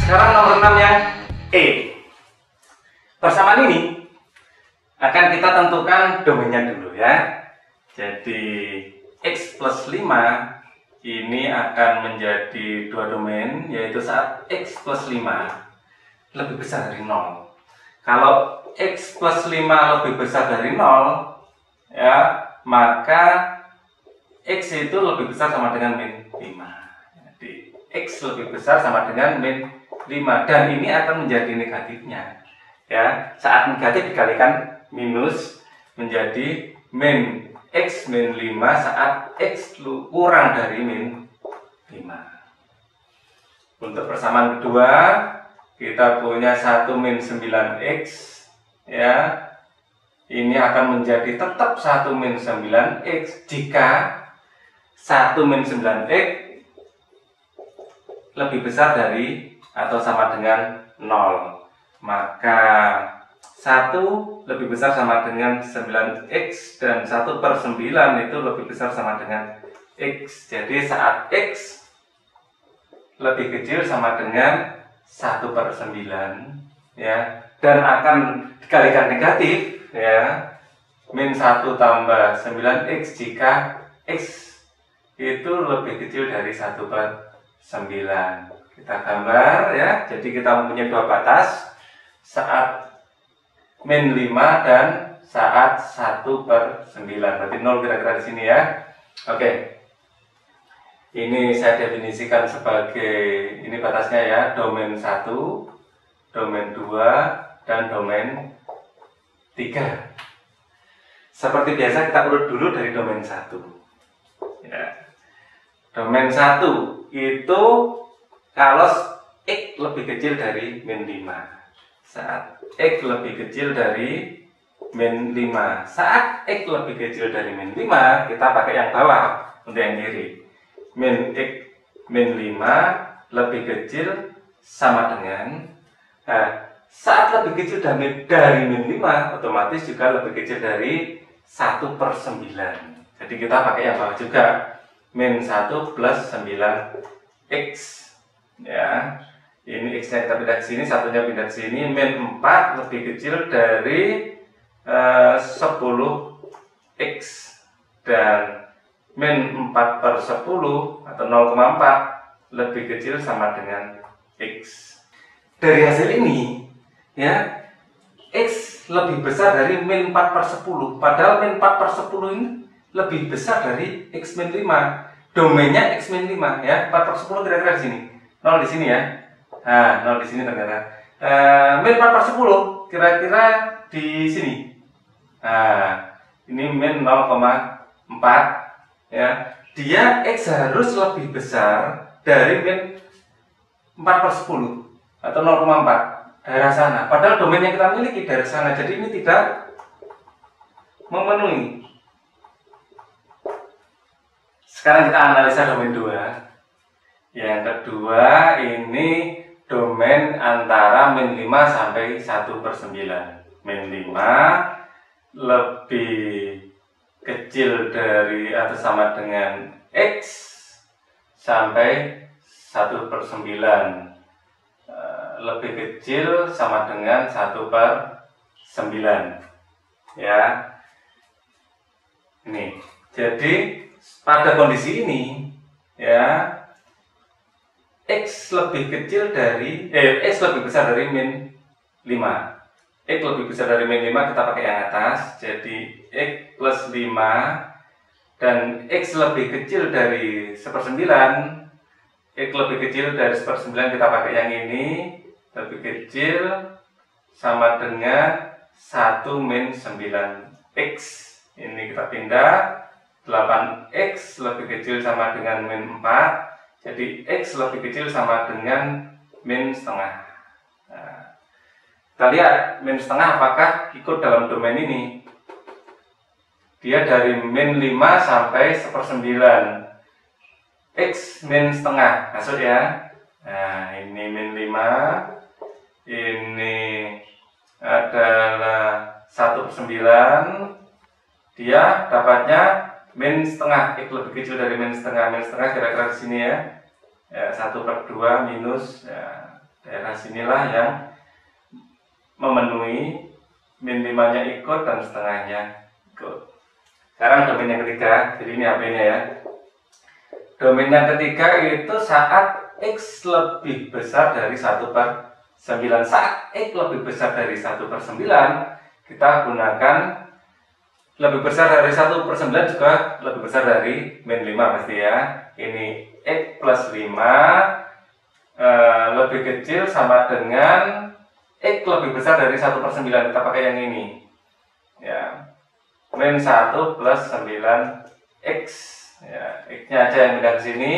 Sekarang nomor 6 yang E. Persamaan ini akan kita tentukan domainnya dulu ya. Jadi X plus 5 ini akan menjadi dua domain, yaitu saat X plus 5 lebih besar dari 0. Kalau X plus 5 lebih besar dari 0 ya, maka X itu lebih besar sama dengan min 5. Jadi X lebih besar sama dengan min 5, dan ini akan menjadi negatifnya ya. Saat negatif dikalikan minus menjadi min X min 5 saat X kurang dari min 5. Untuk persamaan kedua kita punya 1 min 9X ya. Ini akan menjadi tetap 1 min 9X jika 1 min 9X lebih besar dari atau sama dengan 0. Maka 1 lebih besar sama dengan 9X dan 1 per 9 itu lebih besar sama dengan X. Jadi saat X lebih kecil sama dengan 1 per 9 ya, dan akan dikalikan negatif ya, min 1 tambah 9X jika X itu lebih kecil dari 1 per 9. Kita gambar ya. Jadi kita mempunyai dua batas saat min 5 dan saat 1 per 9. Berarti 0 kira-kira di sini ya. Oke. Ini saya definisikan sebagai, ini batasnya ya, domain 1, domain 2, dan domain 3. Seperti biasa kita urut dulu dari domain 1 ya. Domain 1 itu kalau X lebih kecil dari min 5. Saat X lebih kecil dari min 5. Saat X lebih kecil dari min 5, kita pakai yang bawah untuk yang kiri. Min X min 5 lebih kecil sama dengan, saat lebih kecil dari min 5, otomatis juga lebih kecil dari 1 per 9. Jadi kita pakai yang bawah juga. Min 1 plus 9X ya. Ini X nya kita pindah ke sini, satunya pindah ke sini. Min 4 lebih kecil dari 10X, dan min 4 per 10 atau 0,4 lebih kecil sama dengan X. Dari hasil ini ya, X lebih besar dari min 4 per 10, padahal min 4 per 10 ini lebih besar dari X min 5. Domainnya X min 5 ya. 4 per 10 kira-kira di sini. 0 di sini ya. Nah, 0 di sini ternyata. Min 4 per 10 kira-kira di sini. Nah, ini min 0,4 ya. Dia X harus lebih besar dari min 4 per 10 atau 0,4 daerah sana. Padahal domain yang kita miliki daerah sana. Jadi ini tidak memenuhi. Sekarang kita analisa domain 2. Yang kedua ini domain antara min 5 sampai 1 per 9. Min 5 lebih kecil dari atau sama dengan X sampai 1 per 9. Lebih kecil sama dengan 1 per 9 ya. Ini jadi pada kondisi ini ya, X lebih kecil dari X lebih besar dari min 5. X lebih besar dari min 5 kita pakai yang atas. Jadi X plus 5 dan X lebih kecil dari 1/9. X lebih kecil dari 1/9 kita pakai yang ini. Lebih kecil sama dengan 1 min 9X. Ini kita pindah. 8X lebih kecil sama dengan min 4. Jadi X lebih kecil sama dengan min setengah. Nah, kita lihat min setengah apakah ikut dalam domain ini. Dia dari min 5 sampai 1/9. X min setengah masuk ya. Nah, ini min 5. Ini adalah 1/9. Dia dapatnya min setengah. X lebih kecil dari min setengah. Min setengah kira-kira di sini ya. 1/2 minus ya, Daerah sinilah yang memenuhi min 5-nya ikut dan setengahnya ikut. Sekarang domain yang ketiga, jadi ini HP-nya ya. Domain yang ketiga itu saat X lebih besar dari 1/9. Saat X lebih besar dari 1/9, kita gunakan lebih besar dari 1/9 juga lebih besar dari min 5 pasti ya. Ini X plus 5 lebih kecil sama dengan X lebih besar dari 1/9. Kita pakai yang ini ya, min 1 plus 9X ya. X-nya aja yang pindah ke sini,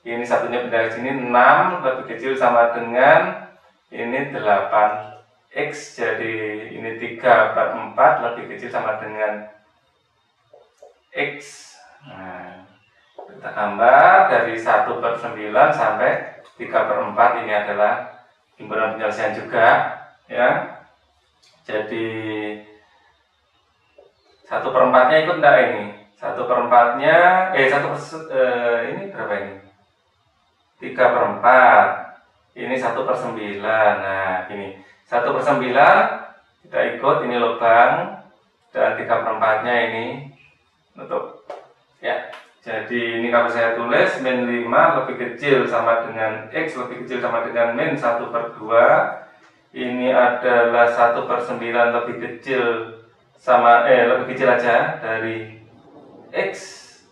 ini satunya pindah ke sini. 6 lebih kecil sama dengan ini 8X, jadi ini 3/4 lebih kecil sama dengan X. Nah, kita gambar dari 1/9 sampai 3/4. Ini adalah himpunan penyelesaian juga ya. Jadi 1/4-nya ikut enggak ini? 1/4-nya ini berapa ini? 3/4. Ini 1/9. Nah, ini 1/9 kita ikut, ini lubang, dan 3/4-nya ini nutup ya. Jadi ini kalau saya tulis min 5 lebih kecil sama dengan X lebih kecil sama dengan min 1/2. Ini adalah 1/9 lebih kecil sama lebih kecil aja dari X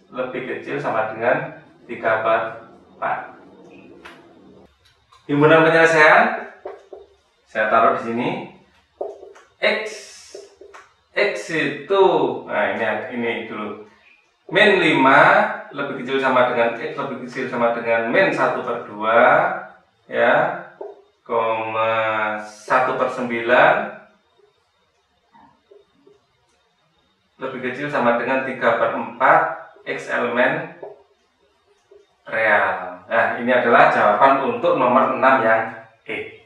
lebih kecil sama dengan 3/4. Himpunan penyelesaian saya taruh di sini. X itu, nah ini dulu, min 5 lebih kecil sama dengan X lebih kecil sama dengan min 1/2 ya, 1/9 lebih kecil sama dengan 3/4 X elemen real. Nah, ini adalah jawaban untuk nomor 6 yang E.